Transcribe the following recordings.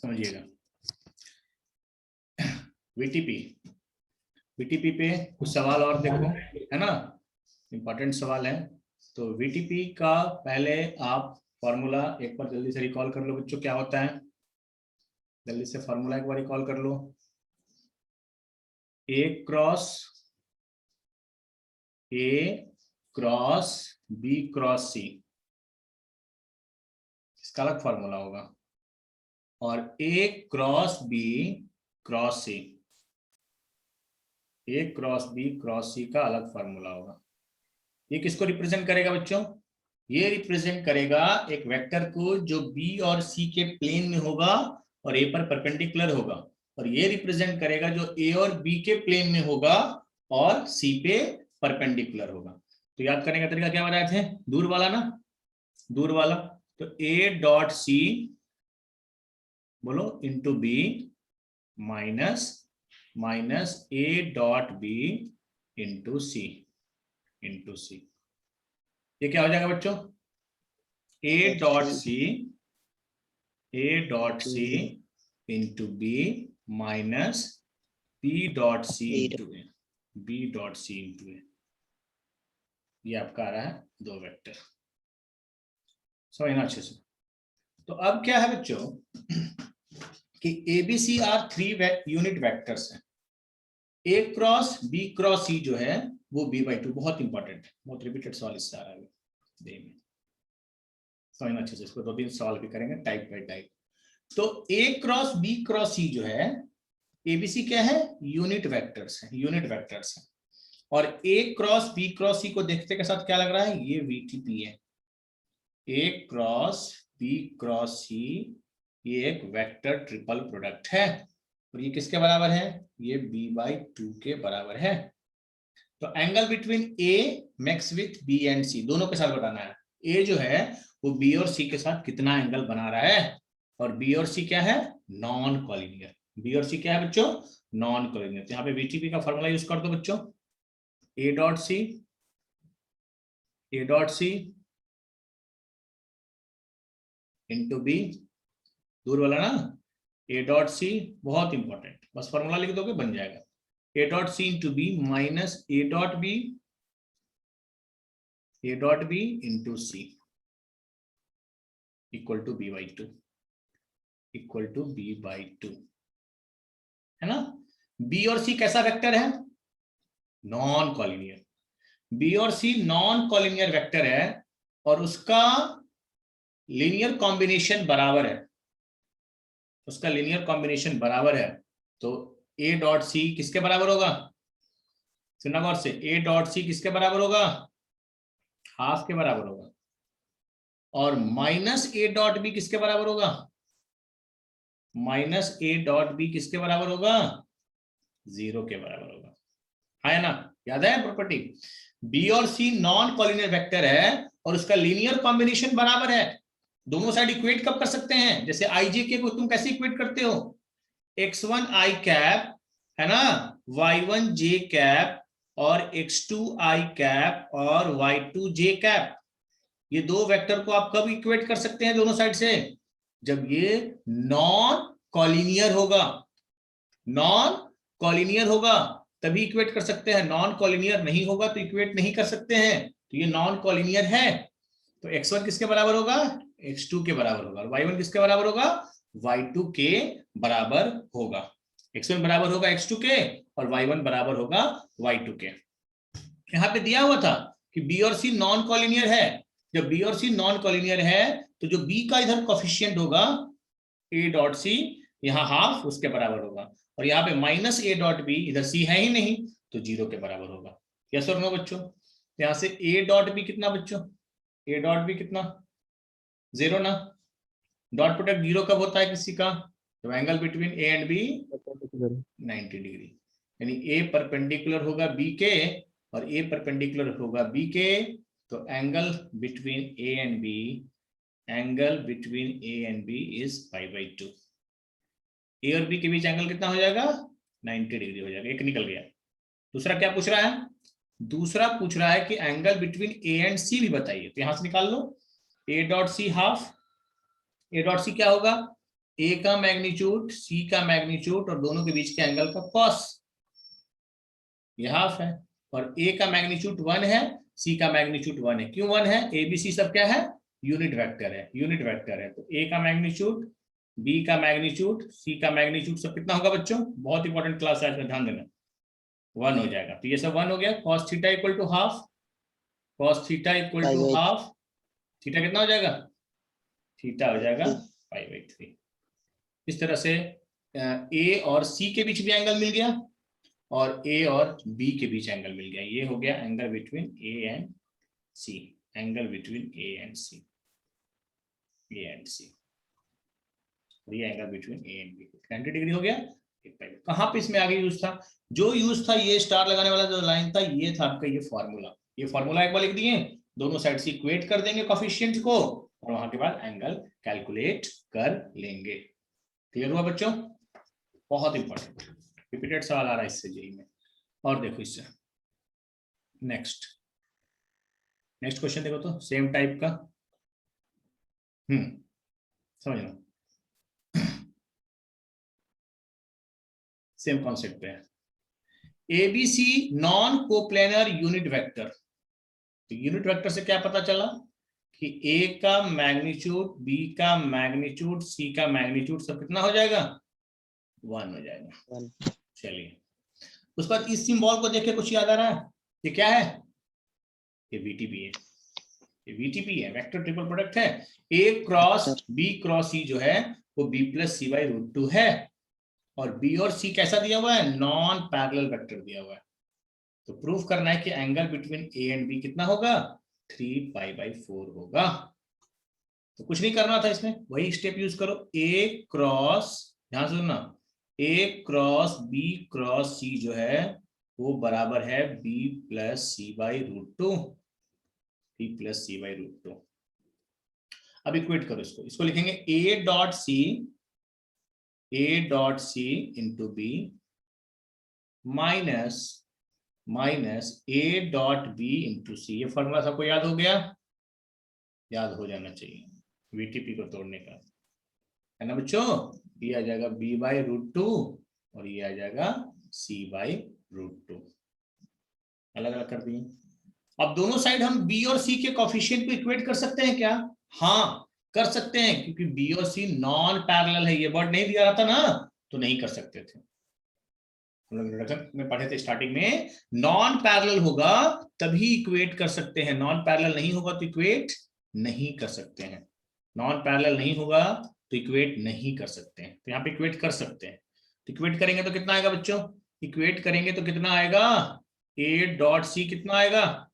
समझिएगा। VTP, VTP पे कुछ सवाल और देखो, है ना, इंपॉर्टेंट सवाल है। तो वीटीपी का पहले आप फॉर्मूला एक बार जल्दी से रिकॉल कर लो बच्चों, क्या होता है, जल्दी से फॉर्मूला एक बार रिकॉल कर लो। ए क्रॉस बी क्रॉस सी, इसका अलग फॉर्मूला होगा, और ए क्रॉस बी क्रॉस सी, ए क्रॉस बी क्रॉस सी का अलग फॉर्मूला होगा। ये किसको रिप्रेजेंट करेगा बच्चों, ये रिप्रेजेंट करेगा एक वेक्टर को जो बी और सी के प्लेन में होगा और ए पर परपेंडिकुलर होगा, और ये रिप्रेजेंट करेगा जो ए और बी के प्लेन में होगा और सी पे परपेंडिकुलर होगा। तो याद करने का तरीका क्या बताए थे, दूर वाला ना, दूर वाला। तो ए डॉट सी बोलो into B minus minus A dot B into C, into C. ये क्या हो जाएगा बच्चों, A dot C into B minus B dot C into A, B dot C into A. ये आपका आ रहा है दो वेक्टर, समझना अच्छे से। तो अब क्या है बच्चों कि एबीसी आर 3 यूनिट वेक्टर्स हैं। ए क्रॉस बी क्रॉस सी जो है वो b/2, बहुत इंपॉर्टेंट है, बहुत रिपीटेड सवाल इससे आ रहा है में, समझना अच्छे से। इसको 2-3 सवाल भी करेंगे टाइप बाय टाइप। तो ए क्रॉस बी क्रॉस सी जो है, एबीसी क्या है, यूनिट वेक्टर्स है, यूनिट वेक्टर्स है। और ए क्रॉस बी क्रॉस सी को देखते के साथ क्या लग रहा है, ये वीटीपी है। ए क्रॉस बी क्रॉस सी ये एक वेक्टर ट्रिपल प्रोडक्ट है, और ये किसके बराबर है, ये b/2 के बराबर है। तो angle between A makes with B and C, दोनों के साथ बताना है। ए जो है वो बी और सी के साथ कितना एंगल बना रहा है, और बी और सी क्या है, नॉन कॉलिनियर। बी और सी क्या है बच्चों, नॉन कॉलिनियर। तो यहाँ पे वीटीपी का फॉर्मूला यूज कर दो बच्चों, A dot C into B, दूर वाला ना, ए डॉट सी, बहुत इंपॉर्टेंट, बस फॉर्मूला लिख दोगे बन जाएगा। A dot C into B minus A dot B into C equal to b/2, equal to b/2, है ना। बी और सी कैसा वेक्टर है, नॉन कॉलिनियर। बी और सी नॉन कॉलिनियर वेक्टर है और उसका लीनियर कॉम्बिनेशन बराबर है, उसका लीनियर कॉम्बिनेशन बराबर है। तो ए डॉट सी किसके बराबर होगा, सुनना गौर से, ए डॉट सी किसके बराबर होगा, हाफ के बराबर होगा। और माइनस ए डॉट बी किसके बराबर होगा, माइनस ए डॉट बी किसके बराबर होगा, 0 के बराबर होगा, है ना, याद है प्रॉपर्टी। बी और सी नॉन कॉलिनियर वेक्टर है और उसका लीनियर कॉम्बिनेशन बराबर है। दोनों साइड इक्वेट कब कर सकते हैं, जैसे आई जे के को तुम कैसे इक्वेट करते हो, x1 i कैप है ना, y1 j कैप और x2 i कैप और y2 j कैप। ये दो वेक्टर को आप कब इक्वेट कर सकते हैं दोनों साइड से, जब ये नॉन कॉलिनियर होगा, नॉन कॉलिनियर होगा तभी इक्वेट कर सकते हैं, नॉन कॉलिनियर नहीं होगा तो इक्वेट नहीं कर सकते हैं। तो ये नॉन कॉलिनियर है, तो x1 किसके बराबर होगा, x2 के बराबर होगा, और y1 किसके बराबर होगा, y2 के बराबर होगा। x1 बराबर होगा x2 के और y1 बराबर होगा y2 के। यहाँ पे दिया हुआ था कि b और c नॉन कॉलिनियर है। जब b और c नॉन कॉलिनियर है तो जो b का इधर कोफिशिएंट होगा a डॉट c, यहाँ हाफ उसके बराबर होगा, और यहाँ पे माइनस ए डॉट बी, इधर सी है ही नहीं तो 0 के बराबर होगा। यस और नो बच्चों। यहाँ से ए डॉट बी कितना बच्चों, ए डॉट बी कितना, 0 ना। डॉट प्रोडक्ट 0 कब होता है किसी का, तो angle between A and B 90 degree, यानी ए परपेंडिकुलर होगा बी के और ए परपेंडिकुलर होगा बी के, तो angle between A and B, angle between A and B is π/2। A और बी के बीच एंगल कितना हो जाएगा, 90 डिग्री हो जाएगा, एक निकल गया। दूसरा क्या पूछ रहा है, दूसरा पूछ रहा है कि angle between A and C भी बताइए, तो यहां से निकाल लो, A dot C half, A dot C क्या होगा, ए का मैग्नीट्यूड, सी का मैग्नीट्यूड और दोनों के बीच के एंगल का कॉस, ये हाफ है। और ए का मैग्नीट्यूड 1 है, सी का मैग्नीट्यूड 1 है। क्यों 1 है? ए बी सी सब क्या है? यूनिट वेक्टर है, यूनिट वेक्टर है। तो ए का मैग्नीट्यूड, बी का मैग्नीट्यूड, सी का मैग्नीट्यूड सब कितना होगा बच्चों? बहुत इंपॉर्टेंट क्लास है, ध्यान देना। 1 हो जाएगा। तो ये सब 1 हो गया। Cos theta equal to half, cos theta equal to half, theta कितना हो जाएगा? थीटा हो जाएगा π/3। इस तरह से ए और सी के बीच भी एंगल मिल गया और ए और बी के बीच एंगल मिल गया। ये हो गया angle between A and C, angle between A and C, A and C. ये angle between A and B 90 degree हो गया। कहां पे इसमें आगे यूज था? जो यूज था ये स्टार लगाने वाला जो लाइन था, ये था आपका ये फॉर्मूला। ये फॉर्मूला एक बार लिख दिए, दोनों साइड से इक्वेट कर देंगे कोफिशिएंट्स को और वहां के बाद एंगल कैलकुलेट कर लेंगे। क्लियर हुआ बच्चों? बहुत इंपॉर्टेंट रिपीटेड सवाल आ रहा है इससे जेई में। और देखो इससे नेक्स्ट क्वेश्चन देखो तो सेम टाइप का, समझ लो, सेम कॉन्सेप्ट पे है। ABC non coplanar unit vector. तो यूनिट वेक्टर से क्या पता चला कि ए का मैग्नीट्यूड, बी का मैग्नीट्यूड, सी का मैग्नीट्यूड सब कितना हो जाएगा? 1 हो जाएगा। चलिए उसके बाद इस सिंबल को देख के कुछ याद आ रहा है? ये क्या है? ये वीटीपी है, ये वीटीपी है, वेक्टर ट्रिपल प्रोडक्ट है। A cross B cross C जो है वो B plus C by root 2 है और बी और सी कैसा दिया हुआ है? नॉन पैरेलल वेक्टर दिया हुआ है। तो प्रूफ करना है कि angle between A and B कितना होगा? 3π/4 होगा। तो कुछ नहीं करना था इसमें, वही स्टेप यूज करो। ए क्रॉस, ध्यान से सुनना, A cross B cross C जो है वो बराबर है B plus C by root 2, B plus C by root 2। अब इक्वेट करो इसको, इसको लिखेंगे A dot C into B minus A dot B into C. ये फॉर्मूला सबको याद हो गया? याद हो जाना चाहिए वीटीपी को तोड़ने का, है ना बच्चों? ये आ जाएगा b बाई रूट 2 और ये आ जाएगा c बाई रूट 2, अलग अलग कर दिए। अब दोनों साइड हम b और c के कोफिशिएंट को इक्वेट कर सकते हैं क्या? हाँ कर सकते हैं, क्योंकि b और c नॉन पैरेलल है। ये वर्ड नहीं दिया रहता ना तो नहीं कर सकते थे। हम लोग इंट्रोडक्शन में पढ़े थे स्टार्टिंग में, नॉन पैरेलल होगा तभी इक्वेट कर सकते हैं, नॉन पैरेलल नहीं होगा तो इक्वेट नहीं कर सकते हैं। नॉन पैरेलल नहीं होगा तो इक्वेट नहीं कर सकते हैं। तो यहाँ पे इक्वेट कर सकते हैं। तो इक्वेट करेंगे तो कितना आएगा बच्चों? इक्वेट करेंगे तो कितना आएगा? ए डॉट सी कितना आएगा?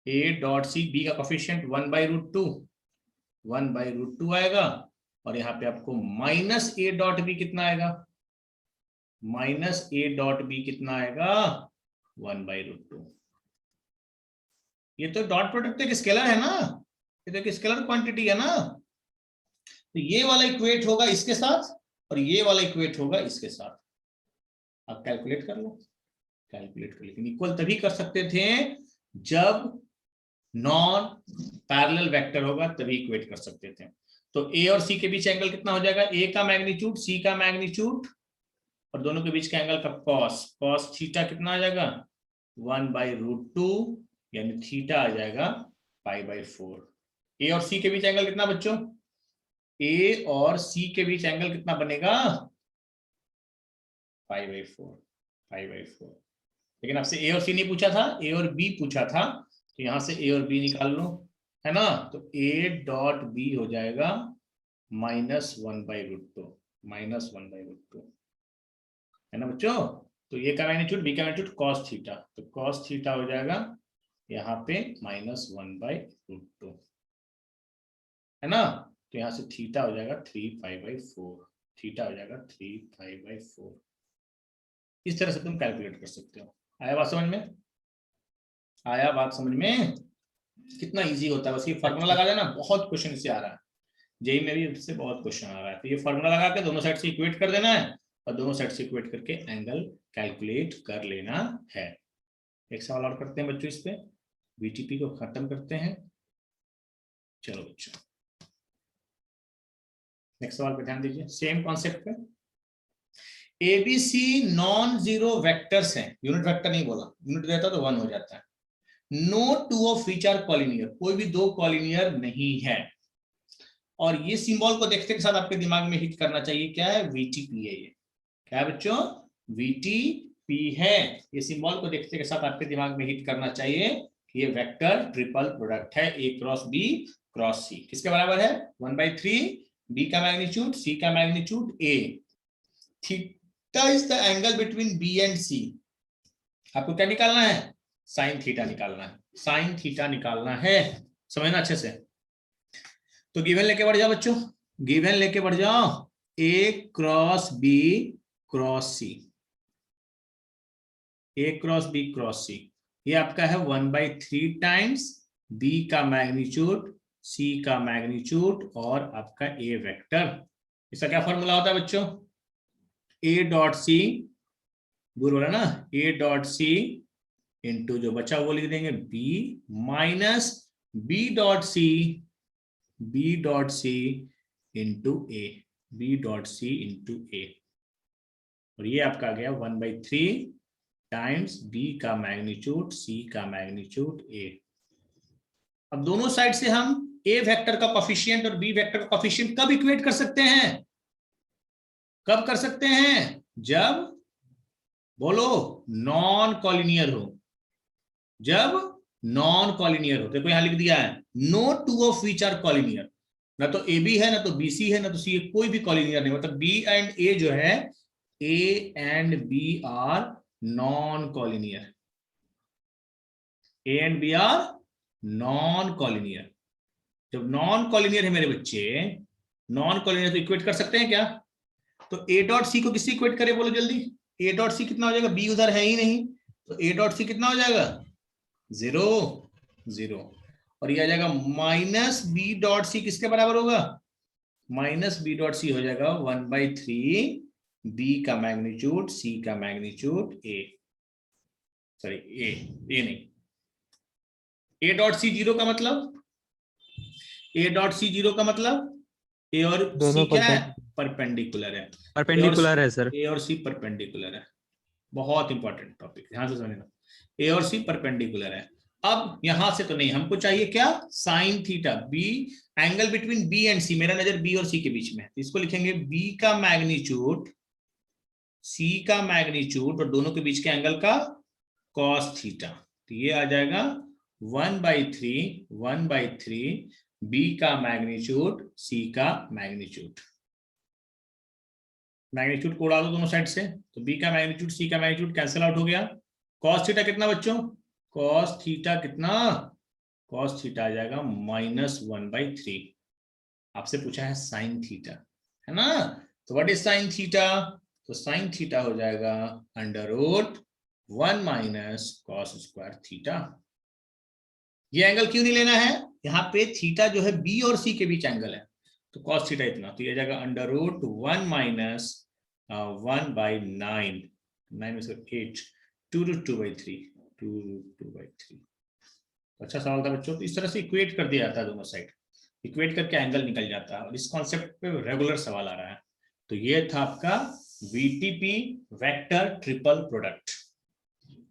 ए डॉट सी, बी का कोफिशिएंट 1/√2, 1/√2 आएगा और यहाँ पे आपको माइनस ए डॉट बी कितना आएगा? माइनस ए डॉट बी कितना आएगा? 1/√2। ये तो डॉट प्रोडक्ट एक स्केलर है ना, ये तो एक स्केलर क्वांटिटी है ना। तो ये वाला इक्वेट होगा इसके साथ और ये वाला इक्वेट होगा इसके साथ। आप कैलकुलेट कर लो, कैलकुलेट कर, लेकिन इक्वल तभी कर सकते थे जब नॉन पैरेलल वेक्टर होगा, तभी इक्वेट कर सकते थे। तो ए और सी के बीच एंगल कितना हो जाएगा? ए का मैग्नीट्यूड, सी का मैग्नीट्यूड और दोनों के बीच का एंगल का कॉस, कॉस थीटा कितना आ जाएगा? 1/√2 यानी थीटा आ जाएगा π/4। ए और सी के बीच एंगल कितना बच्चों? ए और सी के बीच एंगल कितना बनेगा? π/4। लेकिन आपसे ए और सी नहीं पूछा था, ए और बी पूछा था, तो यहां से ए और बी निकाल लो, है ना। तो ए डॉट बी हो जाएगा -1/√2, -1/√2, है ना बच्चों। तो ए का मैग्नीट्यूड, बी का मैग्नीट्यूड cos थीटा, तो cos थीटा हो जाएगा यहाँ पे -1/√2, है ना। तो यहाँ से थीटा हो जाएगा 3π/4, थीटा हो जाएगा 3π/4। इस तरह से तुम कैलकुलेट कर सकते हो। आया बात समझ में? आया बात समझ में? कितना इजी होता है, बस ये फार्मूला लगा देना। बहुत क्वेश्चन इससे आ रहा है, जेई में भी इससे बहुत क्वेश्चन आ रहा है। तो ये फार्मूला लगा के दोनों साइड से इक्वेट कर देना है और दोनों साइड से इक्वेट करके एंगल कैलकुलेट कर लेना है। एक सवाल और करते हैं बच्चों इस पे, वीटीपी को खत्म करते हैं। चलो बच्चों नेक्स्ट सवाल पे ध्यान दीजिए, सेम कॉन्सेप्ट पे। एबीसी नॉन जीरो वेक्टर्स हैं, यूनिट वेक्टर नहीं बोला, यूनिट रहता तो 1 हो जाता है। No two of which are collinear, कोई भी दो कॉलिनियर नहीं है। और ये सिंबल को देखते के साथ आपके दिमाग में हिट करना चाहिए, क्या है, वीटीपी है। ये क्या है बच्चों, वीटीपी है। ये सिंबल को देखते के साथ आपके दिमाग में हिट करना चाहिए कि ये वेक्टर ट्रिपल प्रोडक्ट है, A cross B cross C. किसके बराबर है, 1/3 बी का मैग्नीट्यूड सी का magnitude A. Theta is the angle between B and C. आपको क्या निकालना है, साइन थीटा निकालना है, साइन थीटा निकालना है, समझना अच्छे से। तो गिवन लेके बढ़ जाओ बच्चों, गिवन लेके बढ़ जाओ, ए क्रॉस बी क्रॉस सी, ए क्रॉस बी क्रॉस सी, ये आपका है 1/3 टाइम्स बी का मैग्नीट्यूड सी का मैग्नीट्यूड और आपका ए वेक्टर। इसका क्या फॉर्मूला होता है बच्चों, ए डॉट सी, बुर बोला ना, ए डॉट सी इंटू जो बचा वो लिख देंगे B minus B dot C, B dot C into A, B dot C into A. और ये आपका आ गया 1/3 टाइम्स बी का मैग्नीट्यूड सी का मैग्नीट्यूड ए। अब दोनों साइड से हम ए वेक्टर का कोफिशिएंट और बी वेक्टर का कोफिशिएंट कब इक्वेट कर सकते हैं, कब कर सकते हैं, जब बोलो नॉन कॉलिनियर हो, जब नॉन कॉलिनियर हो। देखो यहां लिख दिया है no two of which are collinear, ना तो ए बी है ना तो बी सी है ना तो सी है, कोई भी कॉलिनियर नहीं, मतलब बी एंड ए जो है, A and B are non collinear, A and B are non collinear. जब नॉन कॉलिनियर है मेरे बच्चे, नॉन कॉलिनियर तो इक्वेट कर सकते हैं क्या, तो ए डॉट सी को किससे इक्वेट करें बोलो जल्दी, ए डॉट सी कितना हो जाएगा, बी उधर है ही नहीं, तो ए डॉट सी कितना हो जाएगा, 0 0, और ये आ जाएगा माइनस बी डॉट सी, किसके बराबर होगा, माइनस बी डॉट सी हो जाएगा 1/3 बी का मैग्नीट्यूड सी का मैग्नीट्यूड ए, सॉरी ए नहीं, ए डॉट सी 0 का मतलब, ए डॉट सी 0 का मतलब ए और सी क्या है, परपेंडिकुलर है, परपेंडिकुलर है सर, ए और सी परपेंडिकुलर है। बहुत इंपॉर्टेंट टॉपिक, ध्यान से समझना, ए और सी परपेंडिकुलर है। अब यहां से तो नहीं, हमको चाहिए क्या, sine theta, B angle between B and C, मेरा नजर बी और सी के बीच में, इसको लिखेंगे बी का मैग्नीट्यूड सी का मैग्नीट्यूड और दोनों के बीच के एंगल का कॉस थीटा, तो ये आ जाएगा 1/3 बी का मैग्नीट्यूड सी का मैग्नीट्यूड। मैग्नीट्यूड को उड़ा दो दोनों साइड से, तो बी का मैग्नीट्यूड सी का मैग्नीट्यूड कैंसिल आउट हो गया। कॉस थीटा कितना बच्चों, कॉस थीटा कितना, कॉस थीटा आ जाएगा -1/3। आपसे पूछा है साइन थीटा, है ना, तो व्हाट इज साइन थीटा, तो साइन थीटा हो जाएगा √1 - cos² थीटा। ये एंगल क्यों नहीं लेना है, यहाँ पे थीटा जो है बी और सी के बीच एंगल है, तो cos थीटा इतना, तो ये जाएगा √1 - 1/9, 9 में से 8, 2√2/3, 2√2/3। अच्छा सवाल था बच्चों, तो इस तरह से इक्वेट कर दिया जाता है, दोनों साइड इक्वेट करके एंगल निकल जाता है, और इस कॉन्सेप्ट पे रेगुलर सवाल आ रहा है। तो ये था आपका वीटीपी वेक्टर ट्रिपल प्रोडक्ट।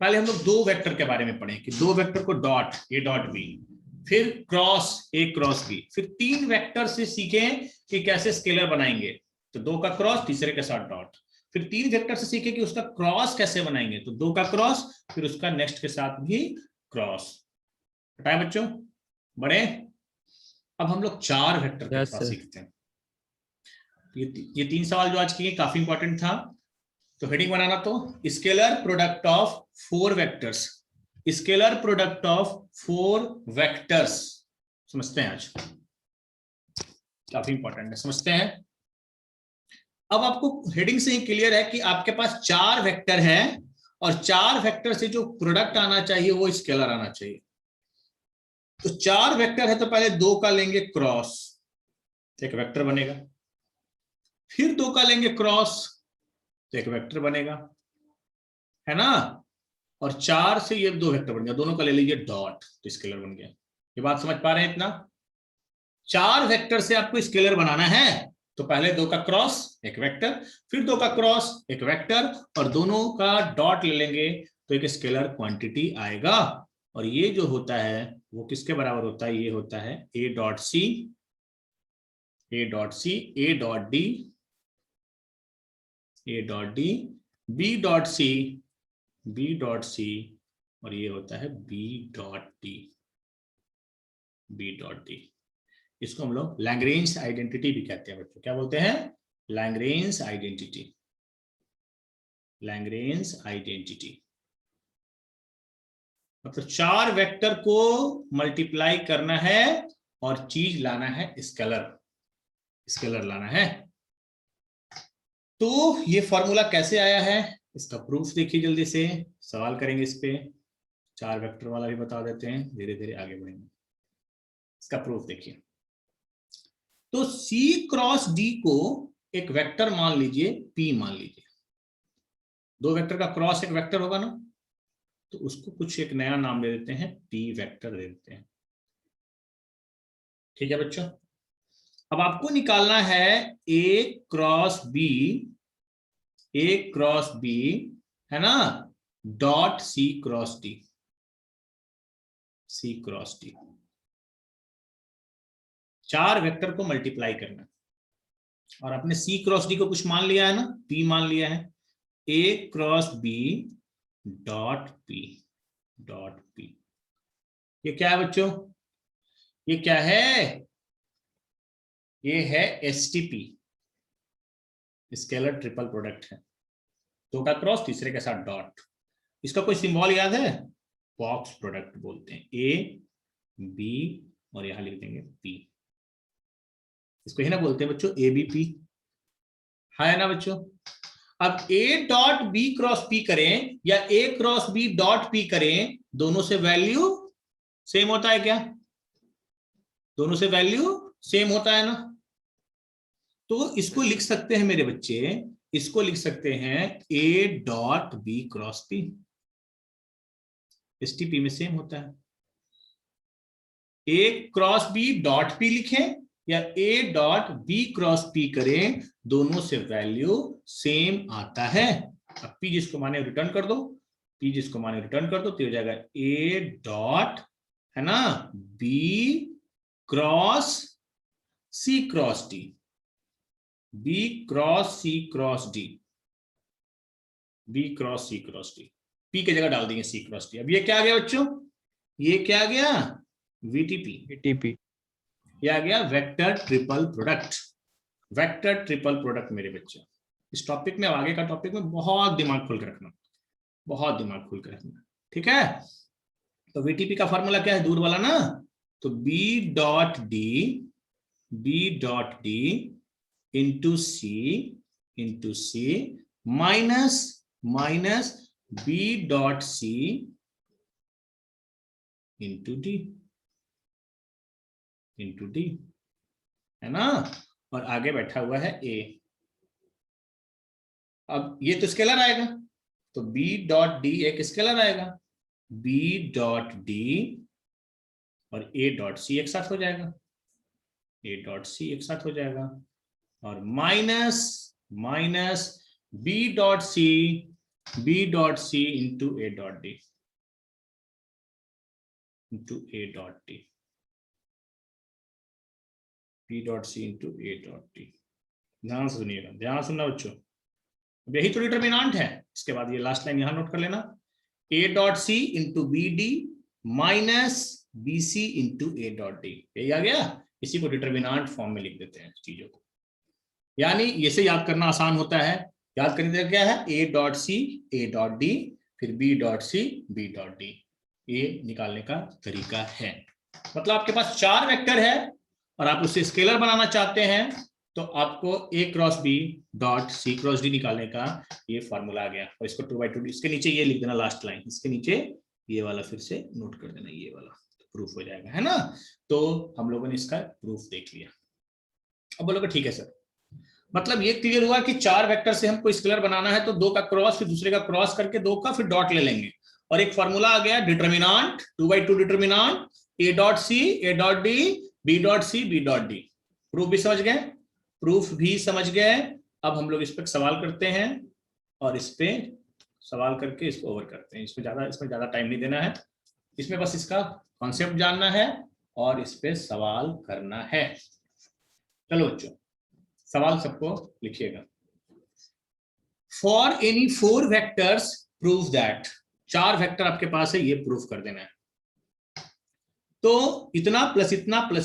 पहले हम लोग दो वेक्टर के बारे में पढ़े कि दो वेक्टर को डॉट ए डॉट बी, फिर क्रॉस ए क्रॉस बी, फिर 3 वेक्टर से सीखें कि कैसे स्केलर बनाएंगे, तो 2 का क्रॉस तीसरे के साथ डॉट, फिर 3 वेक्टर से सीखे कि उसका क्रॉस कैसे बनाएंगे, तो 2 का क्रॉस फिर उसका नेक्स्ट के साथ भी क्रॉस। हटाए बच्चों, बड़े अब हम लोग 4 वेक्टर के साथ सीखते हैं। ये 3 सवाल जो आज किए काफी इंपॉर्टेंट था, तो हेडिंग बनाना, तो scalar product of 4 vectors, scalar product of 4 vectors समझते हैं आज, काफी इंपॉर्टेंट है, समझते हैं। अब आपको हेडिंग से ही क्लियर है कि आपके पास 4 वेक्टर है और 4 वेक्टर से जो प्रोडक्ट आना चाहिए वो स्केलर आना चाहिए। तो 4 वेक्टर है तो पहले 2 का लेंगे क्रॉस, एक वेक्टर बनेगा, फिर 2 का लेंगे क्रॉस तो एक वेक्टर बनेगा, है ना, और 4 से ये 2 वेक्टर बन गया, दोनों का ले लीजिए डॉट तो स्केलर बन गया। ये बात समझ पा रहे हैं इतना, 4 वेक्टर से आपको स्केलर बनाना है तो पहले 2 का क्रॉस एक वेक्टर, फिर 2 का क्रॉस एक वेक्टर, और दोनों का डॉट ले लेंगे तो एक स्केलर क्वांटिटी आएगा। और ये जो होता है वो किसके बराबर होता है? ये होता है A dot C, A dot C, A dot D, A dot D, B dot C, B dot C, और ये होता है B dot D, B dot D. इसको हम लोग लैग्रेंज आइडेंटिटी भी कहते हैं बच्चों। क्या बोलते हैं? Lagrange identity, Lagrange identity. मतलब 4 वेक्टर को मल्टीप्लाई करना है और चीज लाना है स्केलर, स्केलर लाना है। तो ये फॉर्मूला कैसे आया है इसका प्रूफ देखिए जल्दी से, सवाल करेंगे इस पे। 4 वेक्टर वाला भी बता देते हैं, धीरे धीरे आगे बढ़ेंगे। इसका प्रूफ देखिए। तो C क्रॉस D को एक वेक्टर मान लीजिए, P मान लीजिए। 2 वेक्टर का क्रॉस एक वेक्टर होगा ना, तो उसको कुछ एक नया नाम दे देते हैं, P वेक्टर दे देते हैं। ठीक है बच्चों। अब आपको निकालना है A cross B, A cross B है ना, dot C cross D, C cross D। 4 vector को मल्टीप्लाई करना, और आपने C क्रॉस D को कुछ मान लिया है ना, P मान लिया है। A cross B dot P, dot P। ये क्या है बच्चों? ये क्या है? ये है STP, स्केलर ट्रिपल प्रोडक्ट है। 2 का क्रॉस, तीसरे के साथ डॉट। इसका कोई सिंबल याद है? बॉक्स प्रोडक्ट बोलते हैं, A B और यहां लिख देंगे P। इसको ही ना बोलते हैं बच्चों ABP, है ना बच्चों। अब A dot B cross P करें या A cross B dot P करें, दोनों से वैल्यू सेम होता है क्या? दोनों से वैल्यू सेम होता है ना। तो इसको लिख सकते हैं मेरे बच्चे, इसको लिख सकते हैं A dot B cross P, STP में सेम होता है। A cross B dot P लिखें या A dot B cross P करें, दोनों से वैल्यू सेम आता है। अब P जिसको माने रिटर्न कर दो, P जिसको माने रिटर्न कर दो, तो हो जाएगा A डॉट है ना B cross C cross D, B cross C cross D, B cross C cross D। P की जगह डाल देंगे C क्रॉस D। अब ये क्या आ गया बच्चों? ये क्या आ गया? VTP, VTP। ये आ गया vector triple product, vector triple product मेरे बच्चे। इस टॉपिक में, आगे का टॉपिक में बहुत दिमाग खोल के रखना, बहुत दिमाग खोल के रखना, ठीक है। तो VTP का फॉर्मूला क्या है? दूर वाला ना, तो B dot D, B dot D into C minus minus B dot C into D, into D, है ना। और आगे बैठा हुआ है A। अब ये तो स्केलर आएगा, तो B डॉट D एक स्केलर आएगा, B डॉट D और A डॉट C एक साथ हो जाएगा, A डॉट C एक साथ हो जाएगा, और minus minus B dot C into A dot D, into A dot D, B dot C into A dot D। ध्यान से सुनिएगा, ध्यान से सुनना बच्चों। अब यही तो डिटरमिनेंट है। इसके बाद ये लास्ट लाइन यहां नोट कर लेना, A dot C into B D minus BC into A dot D। यही आ गया। इसी को डिटरमिनेंट फॉर्म में लिख देते हैं चीजों को, यानी इसे याद करना आसान होता है। याद करने का क्या है? A dot C A dot D, फिर B dot C B dot D। ये निकालने का तरीका है। मतलब आपके पास 4 वेक्टर है और आप उससे स्केलर बनाना चाहते हैं, तो आपको A cross B dot C cross D निकालने का ये फॉर्मूला आ गया। और इसको 2/2, इसके नीचे ये लिख देना, लास्ट लाइन इसके नीचे ये वाला फिर से नोट कर देना, ये वाला प्रूफ हो जाएगा, है ना। तो हम लोगों ने इसका प्रूफ देख लिया। अब बोलोगे ठीक है सर, मतलब ये क्लियर हुआ कि 4 वेक्टर से हमको स्केलर बनाना है, तो 2 का क्रॉस फिर दूसरे का क्रॉस करके 2 का फिर डॉट ले लेंगे, और एक फॉर्मूला आ गया determinant, 2/2 determinant A dot C A dot D B dot C B dot D। Proof भी समझ गए। प्रूफ भी समझ गए। अब हम लोग इस पर सवाल करते हैं और इस पे सवाल करके इसको ओवर करते हैं। इसमें ज्यादा टाइम नहीं देना है, इसमें बस इसका कॉन्सेप्ट जानना है और इस पे सवाल करना है। चलो बच्चों, सवाल सबको लिखिएगा। For any 4 vectors prove that, 4 vector आपके पास है, ये प्रूफ कर देना है। तो इतना प्लस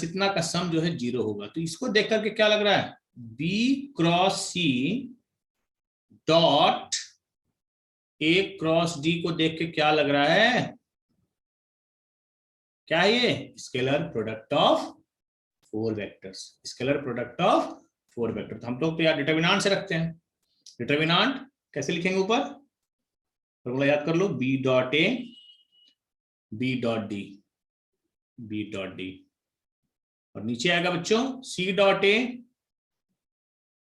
इतना का सम जो है 0 होगा। तो इसको देख करके क्या लग रहा है, B cross C dot A cross D को देख के क्या लग रहा है, क्या है ये, scalar product of 4 vectors, scalar product of 4 vector. तो हम लोग तो यार डिटर्मिनेंट से रखते हैं। डिटर्मिनेंट कैसे लिखेंगे, ऊपर फॉर्मूला याद कर लो, B dot A B dot D, B dot D, और नीचे आएगा बच्चों C dot A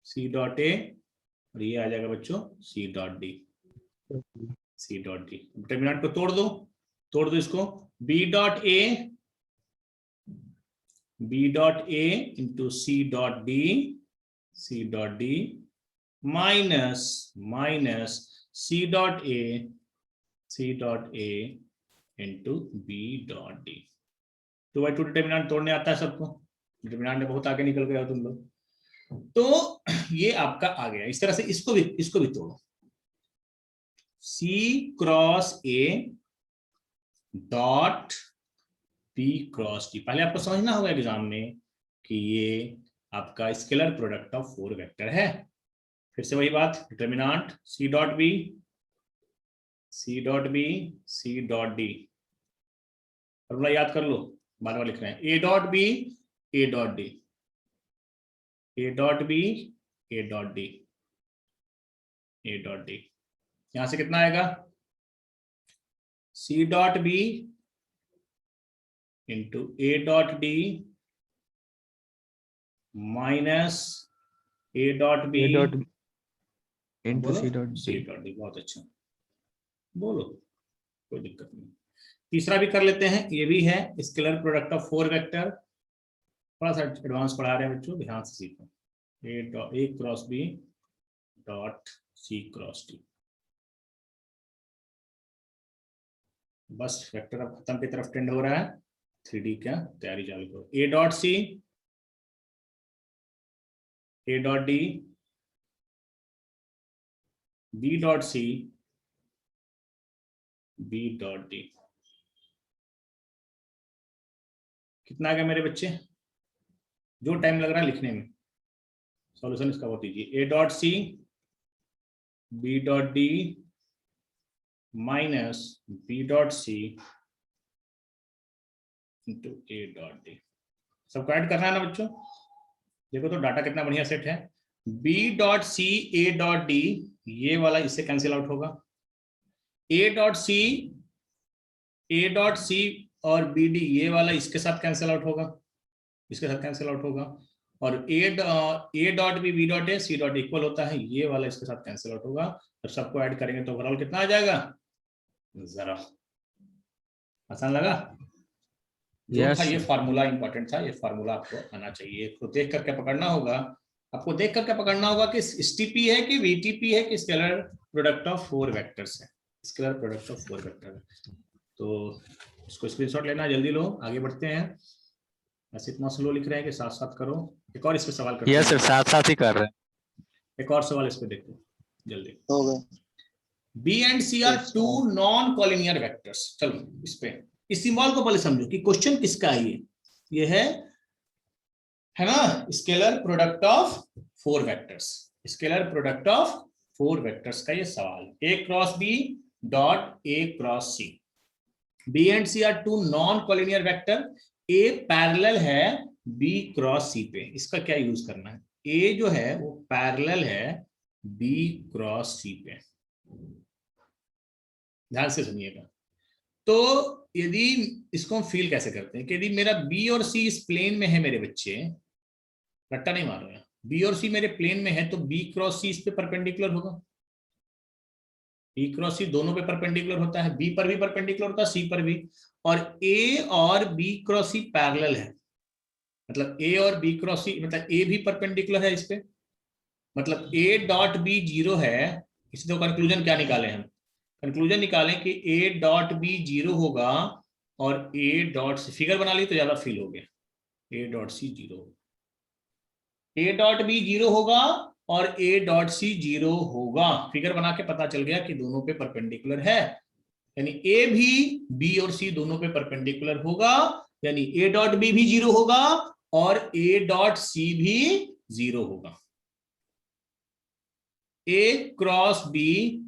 C dot A, और ये आ जाएगा बच्चों C dot D, C dot D। Determinant को तोड़ दो इसको, B dot A into C dot D minus C dot A into B dot D। 2/2 determinant तोड़ने आता है सबको, डिटर्मिनेंट में बहुत आगे निकल गए हो तुम लोग। तो ये आपका आ गया। इस तरह से इसको भी तोड़ो, C cross A dot B cross D। पहले आपको समझना होगा एग्जाम में कि ये आपका स्केलर प्रोडक्ट ऑफ 4 वेक्टर है। फिर से वही बात, determinant C dot B C dot D, formula याद कर लो, बार बार लिख रहे हैं, A dot B A dot D, A dot B A dot D, A dot D। यहां से कितना आएगा, C dot B into A dot D minus A dot B into C dot D। बहुत अच्छा, बोलो, कोई दिक्कत नहीं। तीसरा भी कर लेते हैं, ये भी है स्केलर प्रोडक्ट ऑफ 4 वेक्टर। थोड़ा सा एडवांस पढ़ा रहे हैं बच्चों, ध्यान से सीखो। A cross B dot C cross D। बस वेक्टर अब खत्म की तरफ टेंड हो रहा है, 3D का तैयारी चालू करो। A dot C A dot D B dot C B dot D। कितना आ गया मेरे बच्चे, जो टाइम लग रहा है लिखने में, सॉल्यूशन इसका बहुत दीजिए। A dot C B dot D minus B dot C into A dot D। सबको ऐड करना है ना बच्चों, देखो तो डाटा कितना बढ़िया सेट है। B dot C A dot D, ये वाला इससे कैंसिल आउट होगा। A डॉट C और BD, ये वाला इसके साथ कैंसिल आउट होगा, इसके साथ कैंसिल आउट होगा। और A dot B dot A C dot equal होता है, ये वाला इसके साथ कैंसिल आउट होगा। जब सबको ऐड करेंगे तो ओवरऑल कितना आ जाएगा, जरा आसान लगा। जो था ये फार्मूला इंपॉर्टेंट था, ये फार्मूला आपको आना चाहिए, तो देख करके पकड़ना होगा, आपको देख करके पकड़ना होगा कि STP है कि VTP है कि स्केलर प्रोडक्ट ऑफ 4 वेक्टर्स है, स्केलर प्रोडक्ट ऑफ 4 वेक्टर है। तो इसको स्क्रीनशॉट लेना, जल्दी लो, आगे बढ़ते हैं। ऐसे इतना स्लो लिख रहे हैं कि साथ साथ करो। एक और इस पे सवाल करते हैं। सर साथ साथ ही कर रहे हैं। एक और सवाल इस पे देखो जल्दी। हो गया। B and C are 2 non collinear vectors. चलो इस पे, इस सिंबल को पहले समझो कि क्वेश्चन किसका है। ये है ना, scalar product of 4 vectors, scalar product of 4 vectors का ये सवाल। A cross B dot A cross C। B and C are 2 non collinear vector. A parallel है B क्रॉस C पे। इसका क्या यूज करना है, A जो है वो पैरेलल है B क्रॉस C पे। ध्यान से सुनिएगा। तो यदि इसको हम फील कैसे करते हैं कि यदि मेरा B और C इस प्लेन में है मेरे बच्चे, रट्टा नहीं मार रहे हैं, B और C मेरे प्लेन में है, तो B क्रॉस C इस पे परपेंडिकुलर होगा। B क्रॉस C दोनों पे परपेंडिकुलर होता है, B पर भी परपेंडिकुलर होता है, C पर भी। और A और B क्रॉस C पैरेलल है, मतलब ए और बी क्रॉस सी, मतलब ए भी परपेंडिकुलर है इस पे, मतलब ए डॉट बी 0 है। इसी तो कंक्लूजन क्या निकाले हम, कंक्लूजन निकालें कि ए डॉट बी 0 होगा और ए डॉट सी, फिगर बना ली तो ज्यादा फील हो गया, ए डॉट सी 0 होगा, ए डॉट बी 0 होगा और ए डॉट सी 0 होगा, फिगर बना के पता चल गया कि दोनों पे परपेंडिकुलर है, यानी ए भी बी और सी दोनों पे परपेंडिकुलर होगा, यानी ए डॉट बी भी 0 होगा और ए डॉट सी भी 0 होगा। A cross B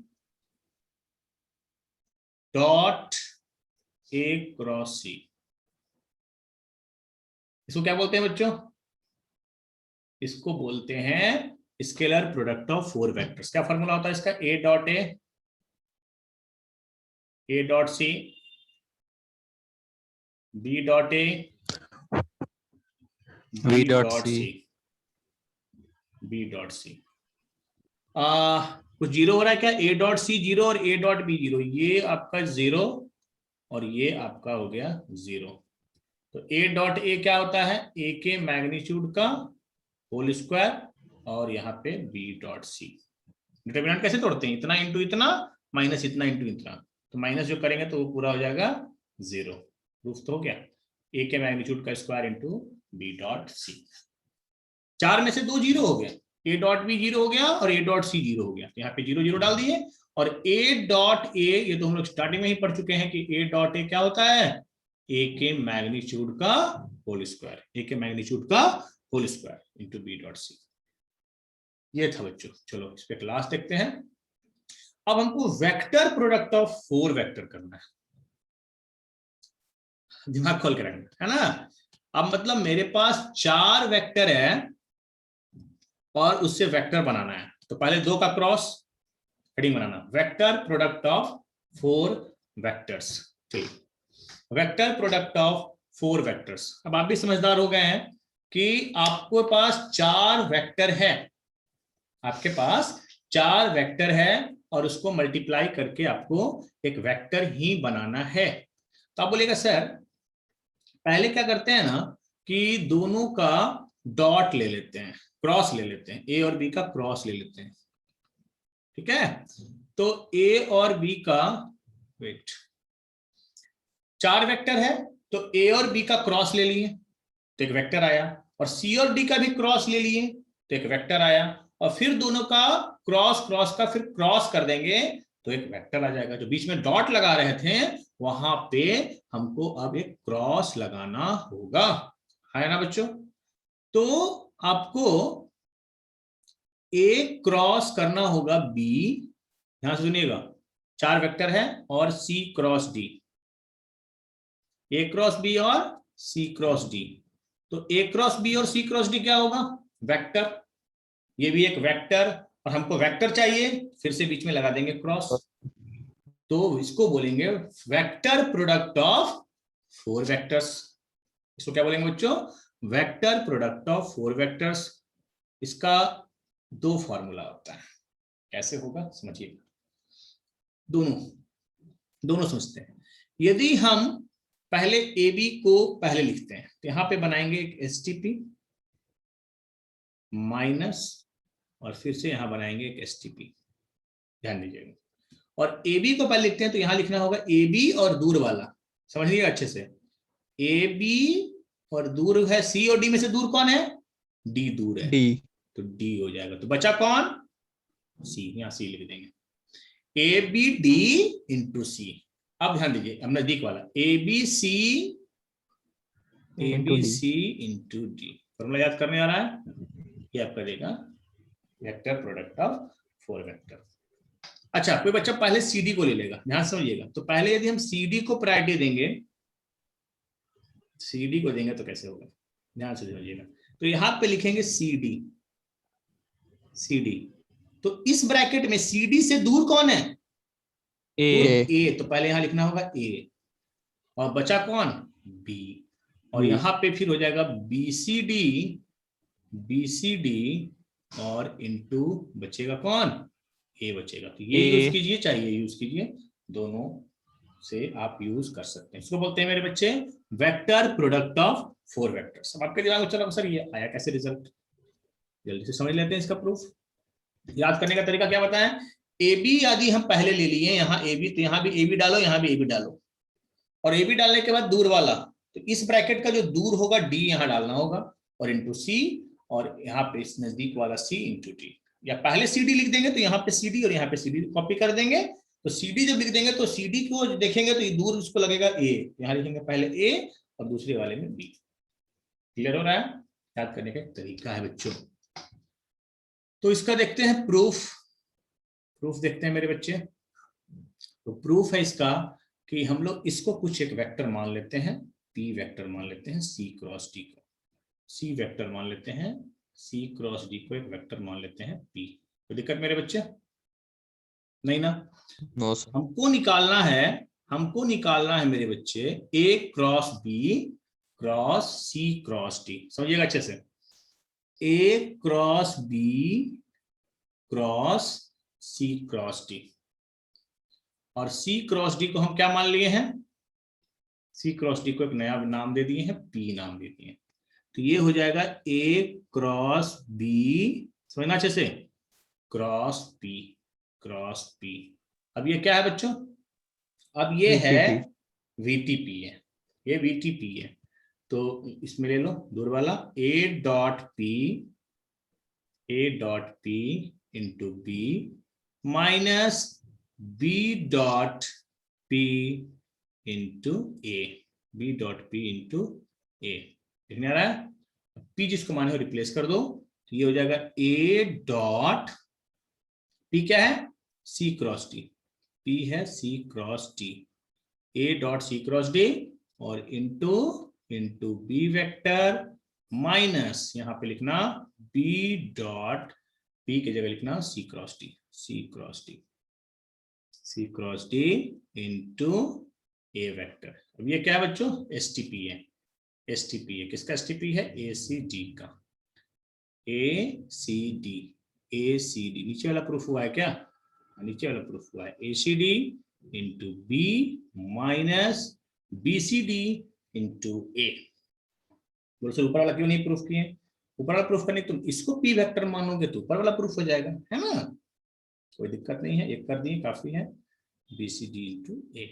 dot A cross C, इसको क्या बोलते हैं बच्चों, इसको बोलते हैं scalar product of four vectors. क्या फॉर्मूला होता है इसका, A dot C, B dot A, V B dot dot C. C, B dot C. कुछ जीरो हो रहा है क्या, ए डॉट सी 0 और ए डॉट बी 0, ये आपका 0 और ये आपका हो गया 0। तो ए डॉट ए क्या होता है, ए के मैग्नीट्यूड का होल स्क्वायर, और यहाँ पे बी डॉट सी। डिटरमिनेंट कैसे तोड़ते हैं, इतना इंटू इतना माइनस इतना इंटू इतना, तो माइनस जो करेंगे तो वो पूरा हो जाएगा 0। प्रूफ तो हो गया, ए के मैग्नीट्यूड का square into B dot C. 4 में से 2 0 हो गया, ए डॉट बी 0 हो गया और ए डॉट सी 0 हो गया, यहाँ पे 0 0 डाल दिए। और ए डॉट ए, ये तो हम लोग स्टार्टिंग में ही पढ़ चुके हैं कि ए डॉट ए क्या होता है, ए के मैग्नीट्यूड का होल स्क्वायर, ए के मैग्नीट्यूड का whole square into B dot C. ये था बच्चों, चलो इस पे क्लास देखते हैं। अब हमको वेक्टर प्रोडक्ट ऑफ 4 वेक्टर करना है, दिमाग खोल के रखना है ना। अब मतलब मेरे पास 4 वेक्टर है और उससे वेक्टर बनाना है, तो पहले 2 का cross heading banana, vector product of 4 vectors. ठीक, वेक्टर प्रोडक्ट ऑफ 4 वेक्टर्स। अब आप भी समझदार हो गए हैं कि आपके पास 4 वेक्टर है, आपके पास 4 वेक्टर है और उसको मल्टीप्लाई करके आपको एक वेक्टर ही बनाना है। तो आप बोलेगा सर पहले क्या करते हैं ना कि दोनों का डॉट ले लेते हैं, क्रॉस ले लेते हैं, ए और बी का क्रॉस ले लेते हैं, ठीक है। तो ए और बी का, वेट, 4 वेक्टर है तो ए और बी का क्रॉस ले लिए तो एक वेक्टर आया, और सी और डी का भी क्रॉस ले लिए तो एक वेक्टर आया, और फिर दोनों का क्रॉस क्रॉस का फिर क्रॉस कर देंगे तो एक वेक्टर आ जाएगा। जो बीच में डॉट लगा रहे थे वहां पे हमको अब एक क्रॉस लगाना होगा, है ना बच्चों। तो आपको ए क्रॉस करना होगा बी, यहां से सुनिएगा 4 वेक्टर है, और सी क्रॉस डी, ए क्रॉस बी और सी क्रॉस डी। तो ए क्रॉस बी और सी क्रॉस डी क्या होगा, वेक्टर, ये भी एक वेक्टर, और हमको वेक्टर चाहिए, फिर से बीच में लगा देंगे क्रॉस, तो इसको बोलेंगे वेक्टर प्रोडक्ट ऑफ 4 वेक्टर्स। इसको क्या बोलेंगे बच्चों, वेक्टर प्रोडक्ट ऑफ 4 वेक्टर्स। इसका 2 फॉर्मूला होता है, कैसे होगा समझिए, दोनों समझते हैं। यदि हम पहले ए बी को पहले लिखते हैं तो यहां पे बनाएंगे एक एसटीपी माइनस, और फिर से यहां बनाएंगे एक एसटीपी, ध्यान दीजिएगा। और ए बी को पहले लिखते हैं तो यहां लिखना होगा ए बी और दूर वाला, समझिएगा अच्छे से, ए बी और दूर है सी, और डी में से दूर कौन है, डी दूर है, D. तो डी हो जाएगा, तो बचा कौन, सी, यहां सी लिख देंगे, A B D into C. अब ध्यान दीजिए अब नजदीक वाला, A B C into D, formula याद करने आ रहा है, ये आपका देगा वेक्टर प्रोडक्ट ऑफ 4 वेक्टर। अच्छा, कोई बच्चा पहले सीडी को ले लेगा, ध्यान समझिएगा। तो पहले यदि हम सीडी को प्रायोरिटी देंगे, सीडी को देंगे तो कैसे होगा, ध्यान से समझिएगा। तो यहां पे लिखेंगे सीडी, सीडी, तो इस ब्रैकेट में सीडी से दूर कौन है, ए, तो पहले यहां लिखना होगा ए, और बचा कौन, बी, और यहां पे फिर हो जाएगा बीसीडी, और इंटू बचेगा कौन, ए बचेगा। तो ये यूज कीजिए, चाहिए यूज कीजिए, दोनों से आप यूज कर सकते हैं। इसको बोलते हैं मेरे बच्चे वेक्टर प्रोडक्ट ऑफ 4 वेक्टर्स। अब आपके दिमाग में चलो सर ये आया कैसे रिजल्ट, जल्दी से समझ लेते हैं इसका प्रूफ। याद करने का तरीका क्या बताएं, ए बी आदि हम पहले ले लिए, यहाँ ए बी, तो यहाँ भी ए बी डालो, यहाँ भी ए बी डालो, और ए बी डालने के बाद दूर वाला, तो इस ब्रैकेट का जो दूर होगा डी यहाँ डालना होगा, और इंटू सी, और यहाँ पे इस नजदीक वाला सी इंटू डी, या पहले सी डी लिख देंगे तो यहाँ पे सी डी और यहाँ पे सी डी कॉपी कर देंगे, तो सी डी जब लिख देंगे तो सी डी को देखेंगे तो ये दूर उसको लगेगा ए, यहाँ लिखेंगे पहले ए और दूसरे वाले में बी। क्लियर हो रहा है, याद करने का तरीका है बच्चों। तो इसका देखते हैं प्रूफ, प्रूफ देखते हैं मेरे बच्चे। तो प्रूफ है इसका कि हम लोग इसको कुछ एक वेक्टर मान लेते हैं, पी वेक्टर मान लेते हैं, सी क्रॉस डी को सी वेक्टर मान लेते हैं, सी क्रॉस डी को एक वेक्टर मान लेते हैं पी। तो दिक्कत मेरे बच्चे नहीं ना? No sir. हमको निकालना है मेरे बच्चे A cross B cross C cross D. समझिएगा अच्छे से, A cross B cross C cross D, और सी क्रॉस डी को हम क्या मान लिए हैं, सी क्रॉस डी को एक नया नाम दे दिए हैं, पी नाम दे दिए हैं। तो ये हो जाएगा ए क्रॉस बी, समझना अच्छे से, क्रॉस पी क्रॉस पी। अब ये क्या है बच्चों, अब ये है वीटीपी है, ये वीटीपी है, तो इसमें ले लो दूर वाला A dot P into B minus B dot P into A, B dot P into A. देखने आ रहा है, पी जिसको माने हो रिप्लेस कर दो, तो ये हो जाएगा ए डॉट पी क्या है, सी क्रॉस डी, पी है C cross D, A dot C cross D और इंटू बी वेक्टर माइनस यहाँ पे लिखना बी डॉट पी की जगह लिखना C cross D, C cross D, C cross D into A vector. अब ये क्या है बच्चों, एसटीपी है, एसटीपी है, किसका एसटीपी है, ए सी डी का, ए सी डी, ए सी डी। नीचे वाला प्रूफ हुआ है क्या, नीचे वाला प्रूफ हुआ है A C D into B minus B C D into A. बोलो सर ऊपर वाला क्यों नहीं प्रूफ किए, ऊपर वाला प्रूफ करने तुम इसको पी वेक्टर मानोगे तो ऊपर वाला प्रूफ हो जाएगा, है ना, कोई दिक्कत नहीं है, एक कर दिए काफी है, बी सी डी इंटू ए।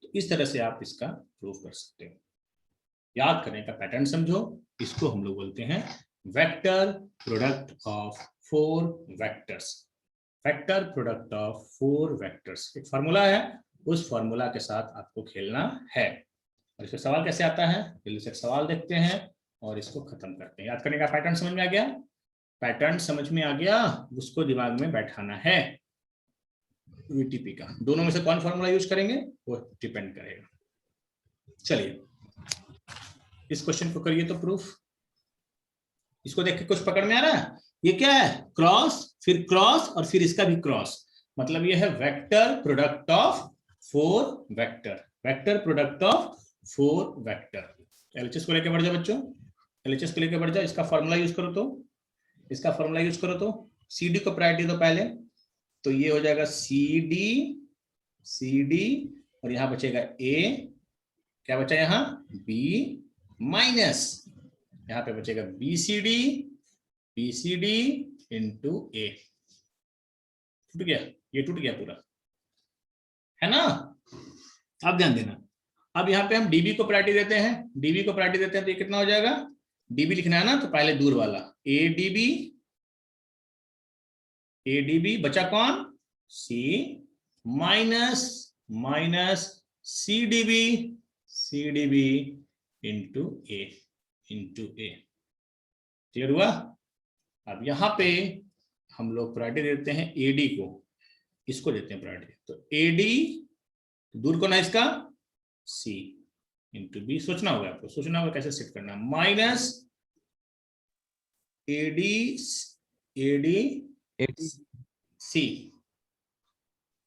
तो इस तरह से आप इसका प्रूफ कर सकते हो। याद करने का पैटर्न समझो, इसको हम लोग बोलते हैं vector product of 4 vectors, vector product of 4 vectors. एक फार्मूला है, उस फार्मूला के साथ आपको खेलना है। और इसका सवाल कैसे आता है, जल्दी से सवाल देखते हैं और इसको खत्म करते हैं। याद करने का पैटर्न समझ में आ गया, पैटर्न समझ में आ गया, उसको दिमाग में बैठाना है। वीटीपी का दोनों में से कौन फार्मूला यूज करेंगे वो डिपेंड करेगा। चलिए इस क्वेश्चन को करिए तो प्रूफ, इसको देख के कुछ पकड़ में आ रहा है, ये क्या है, क्रॉस फिर क्रॉस और फिर इसका भी क्रॉस, मतलब ये है vector product of 4 vector, vector product of 4 vector. LHS को लेकर बढ़ जाओ बच्चों, एलएचएस को लेकर बढ़ जाओ, इसका फॉर्मूला यूज करो तो, इसका फॉर्मूला यूज करो तो सीडी को प्रायोरिटी दो पहले, तो ये हो जाएगा सी डी और यहां बचेगा ए, क्या बचा यहां बी माइनस यहां पे बचेगा बी सी डी इंटू ए। टूट गया, ये टूट गया पूरा, है ना। अब ध्यान देना, अब यहाँ पे हम डीबी को प्रायोरिटी देते हैं, डीबी को प्रायोरिटी देते हैं तो ये कितना हो जाएगा, डीबी लिखना है ना, तो पहले दूर वाला एडीबी बचा कौन सी माइनस सीडीबी इंटू ए। क्लियर हुआ। अब यहां पे हम लोग प्रायोरिटी देते हैं एडी को, इसको देते हैं प्रायोरिटी, तो एडी दूर कौन है इसका सी इंटू बी। सोचना होगा आपको, सोचना होगा कैसे सेट करना, माइनस एडी सी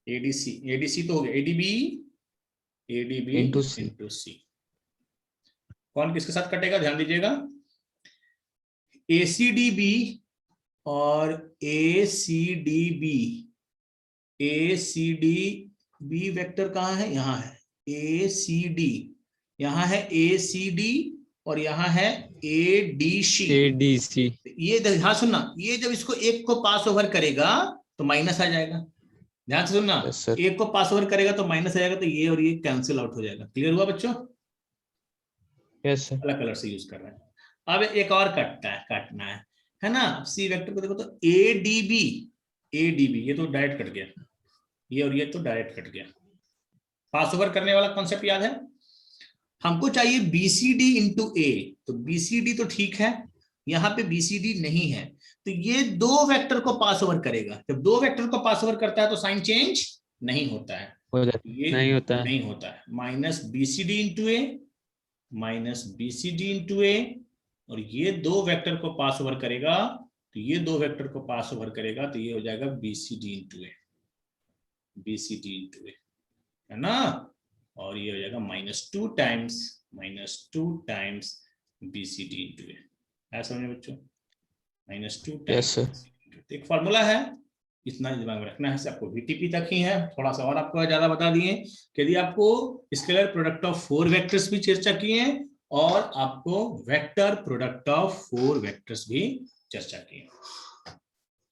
एडीसी तो हो गया, एडीबी इंटू सी। कौन किसके साथ कटेगा ध्यान दीजिएगा, एसीडीबी और एसीडीबी वेक्टर कहाँ है, यहाँ है, ACD, यहाँ है ACD और यहाँ है ADC। ADC। ये ध्यान सुनना, ये जब इसको एक को पास ओवर करेगा तो माइनस आ जाएगा। ध्यान से सुनना, Yes, sir. एक को पास ओवर करेगा तो माइनस आ जाएगा, तो ये और ये कैंसिल आउट हो जाएगा। क्लियर हुआ बच्चों? Yes, sir. अलग कलर से यूज कर रहे हैं। अब एक और काटना है ना। सी वेक्टर को देखो तो ADB, ये तो डायरेक्ट कट गया, ये और ये तो डायरेक्ट कट गया। पास ओवर करने वाला कॉन्सेप्ट याद है? हमको चाहिए BCD इंटू A, तो BCD तो ठीक है, यहाँ पे BCD नहीं है, तो ये दो वेक्टर को पास ओवर करेगा। जब दो वेक्टर को पास ओवर करता है तो साइन चेंज नहीं होता है, ये नहीं होता है। नहीं होता है। Minus BCD into A, minus BCD into A, और ये दो वेक्टर को पास ओवर करेगा, तो ये दो वेक्टर को पास ओवर करेगा, तो ये हो जाएगा BCD into A, BCD into A, है ना। और ये हो जाएगा -2 टाइम्स BCD इंटू A। ऐसा समझे बच्चों? -2 Yes, sir. टाइम्स। एक फॉर्मूला है, इतना दिमाग में रखना है। आपको VTP तक ही है, थोड़ा सा और आपको ज्यादा बता दिए कि यदि आपको स्केलर प्रोडक्ट ऑफ 4 वेक्टर्स भी चर्चा किए हैं और आपको वेक्टर प्रोडक्ट ऑफ 4 वेक्टर्स भी चर्चा किए।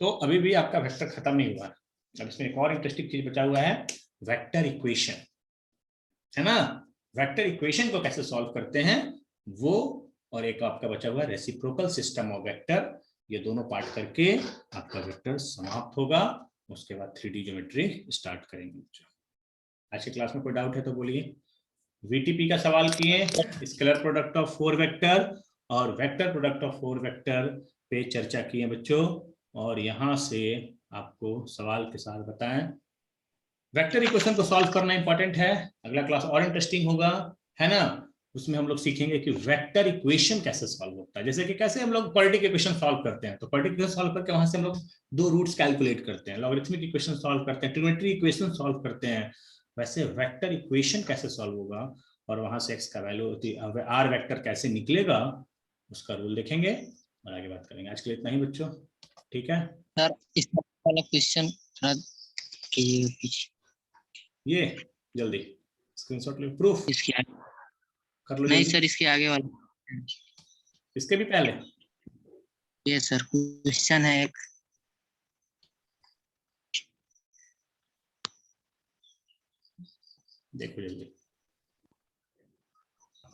तो अभी भी आपका वेक्टर खत्म नहीं हुआ। अब इसमें एक और इंटरेस्टिंग चीज बचा हुआ है, वेक्टर इक्वेशन, है ना। वेक्टर इक्वेशन को कैसे सॉल्व करते हैं वो, और एक आपका बचा हुआ है रेसिप्रोकल सिस्टम ऑफ वेक्टर। ये दोनों पार्ट करके आपका वेक्टर समाप्त होगा, उसके बाद 3D ज्योमेट्री स्टार्ट करेंगे। आज की क्लास में कोई डाउट है तो बोलिए। VTP का सवाल किए, स्केलर प्रोडक्ट ऑफ 4 वेक्टर और वेक्टर प्रोडक्ट ऑफ 4 वेक्टर पे चर्चा की है बच्चों, और यहां से आपको सवाल के साथ बताएं। वेक्टर इक्वेशन को सॉल्व करना इंपॉर्टेंट है, अगला क्लास और इंटरेस्टिंग होगा, है ना। उसमें हम लोग सीखेंगे कि वेक्टर इक्वेशन कैसे सॉल्व होता है, जैसे कि कैसे हम लोग क्वाड्रेटिक इक्वेशन सॉल्व करते हैं, तो क्वाड्रेटिक इक्वेशन सॉल्व करके वहां से हम लोग दो रूट्स कैलकुलेट करते हैं, लॉगरिथमिक इक्वेशन सॉल्व करते हैं, ट्रिग्नोमेट्री इक्वेशन सॉल्व करते हैं। वैसे वेक्टर इक्वेशन कैसे सॉल्व होगा और वहां से x का वैल्यू r वेक्टर कैसे निकलेगा, उसका रूल देखेंगे और आगे बात करेंगे। आज के लिए इतना ही बच्चों, ठीक है सर। इस वाला क्वेश्चन ये जल्दी स्क्रीनशॉट ले, प्रूफ इसके आगे कर लो नहीं जल्दी। सर, इसके आगे वाला। इसके भी पहले ये सर क्वेश्चन है एक। देखो जल्दी,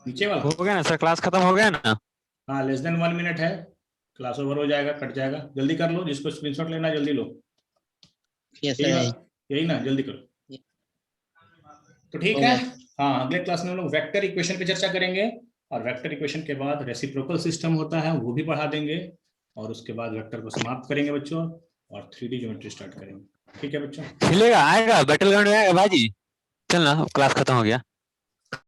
नीचे वाला। हो गया ना सर, क्लास खत्म हो गया ना? हाँ, लेस देन 1 मिनट है, क्लास ओवर हो जाएगा, कट जाएगा। जल्दी कर लो, जिसको स्क्रीनशॉट लेना जल्दी लो। ये सर यही ना, जल्दी करो। तो ठीक हो है, गया। हाँ, अगले क्लास में हम लोग वेक्टर इक्वेशन पे चर्चा करेंगे, और वेक्टर इक्वेशन के बाद रेसिप्रोकल सिस्टम होता है वो भी पढ़ा देंगे, और उसके बाद वेक्टर को समाप्त करेंगे बच्चों, और 3D ज्योमेट्री स्टार्ट करेंगे। ठीक है बच्चों? खेलेगा, आएगा बैटल ग्राउंड में आएगा भाजी। चल ना, क्लास खत्म हो गया।